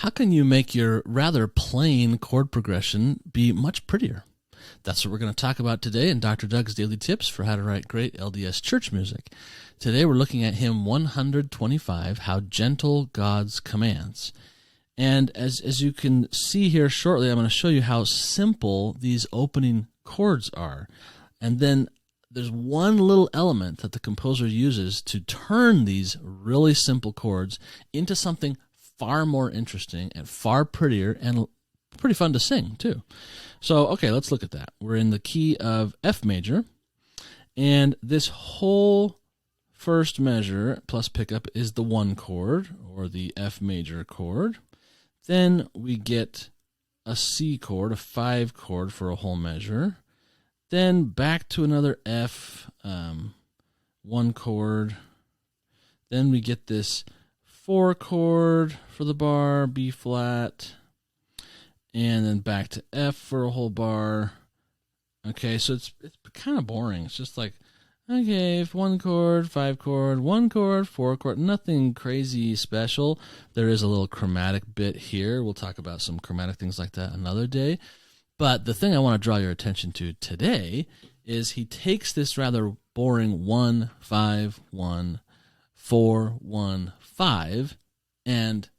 How can you make your rather plain chord progression be much prettier? That's what we're going to talk about today in Dr. Doug's Daily Tips for How to Write Great LDS Church Music. Today we're looking at hymn 125, How Gentle God's Commands. And as you can see here shortly, I'm going to show you how simple these opening chords are. And then there's one little element that the composer uses to turn these really simple chords into something far more interesting and far prettier and pretty fun to sing too. So, okay, let's look at that. We're in the key of F major, and this whole first measure plus pickup is the 1 chord, or the F major chord. Then we get a C chord, a 5 chord for a whole measure. Then back to another F, 1 chord. Then we get this 4 chord for the bar, B flat. And then back to F for a whole bar. Okay, so it's kind of boring. It's just like, okay, 1 chord, 5 chord, 1 chord, 4 chord, nothing crazy special. There is a little chromatic bit here. We'll talk about some chromatic things like that another day. But the thing I want to draw your attention to today is he takes this rather boring 1, 5, 1, 4, 1, 5, and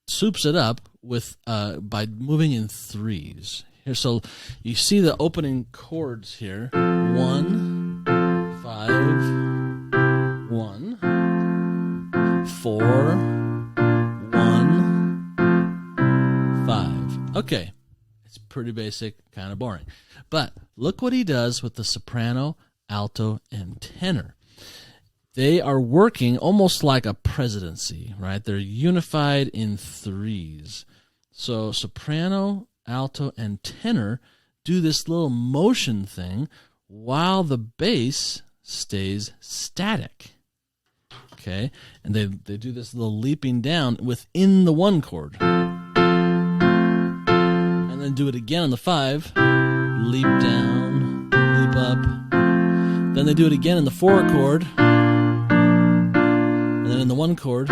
soups it up with by moving in threes. Here, so you see the opening chords here: 1, 5, 1, 4, 1, 5. Okay. Pretty basic, kind of boring. But look what he does with the soprano, alto, and tenor. They are working almost like a presidency, right? They're unified in threes. So soprano, alto, and tenor do this little motion thing while the bass stays static. Okay? And they do this little leaping down within the 1 chord. Then do it again on the 5, leap down, leap up. Then they do it again in the 4 chord, and then in the 1 chord.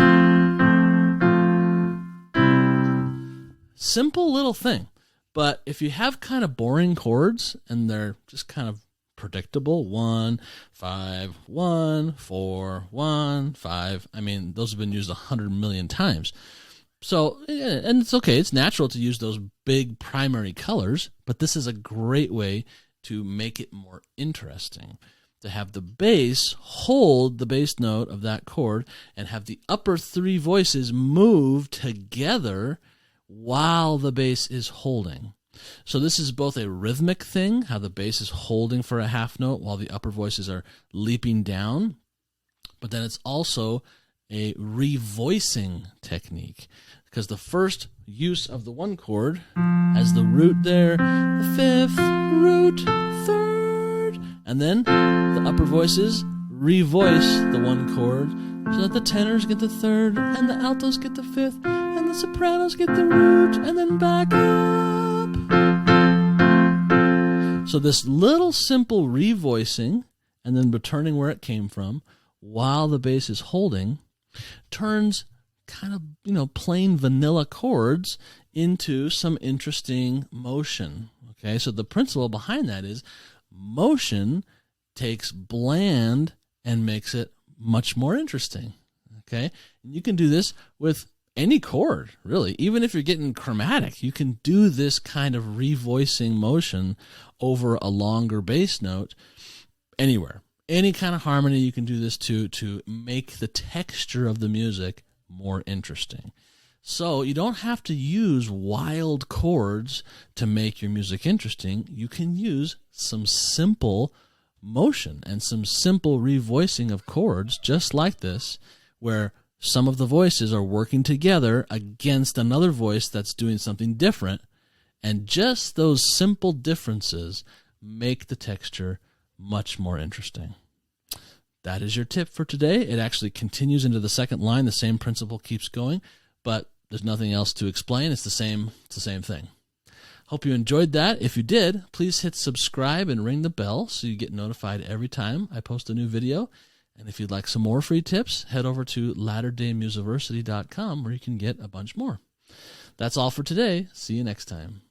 Simple little thing, but if you have kind of boring chords and they're just kind of predictable, 1, 5, 1, 4, 1, 5. I mean, those have been used 100 million times. So, and it's okay, it's natural to use those big primary colors, but this is a great way to make it more interesting. To have the bass hold the bass note of that chord and have the upper 3 voices move together while the bass is holding. So this is both a rhythmic thing, how the bass is holding for a half note while the upper voices are leaping down, but then it's also a revoicing technique, because the first use of the 1 chord has the root there, the 5th, root, 3rd, and then the upper voices revoice the 1 chord so that the tenors get the 3rd, and the altos get the 5th, and the sopranos get the root, and then back up. So this little simple revoicing and then returning where it came from while the bass is holding turns kind of, plain vanilla chords into some interesting motion. Okay, so the principle behind that is motion takes bland and makes it much more interesting. Okay, and you can do this with any chord, really. Even if you're getting chromatic, you can do this kind of revoicing motion over a longer bass note anywhere. Any kind of harmony you can do this to make the texture of the music more interesting. So you don't have to use wild chords to make your music interesting. You can use some simple motion and some simple revoicing of chords just like this, where some of the voices are working together against another voice that's doing something different, and just those simple differences make the texture much more interesting. That is your tip for today. It actually continues into the second line. The same principle keeps going, but there's nothing else to explain. It's the same thing. Hope you enjoyed that. If you did, please hit subscribe and ring the bell so you get notified every time I post a new video. And if you'd like some more free tips, head over to latterdaymusiversity.com where you can get a bunch more. That's all for today. See you next time.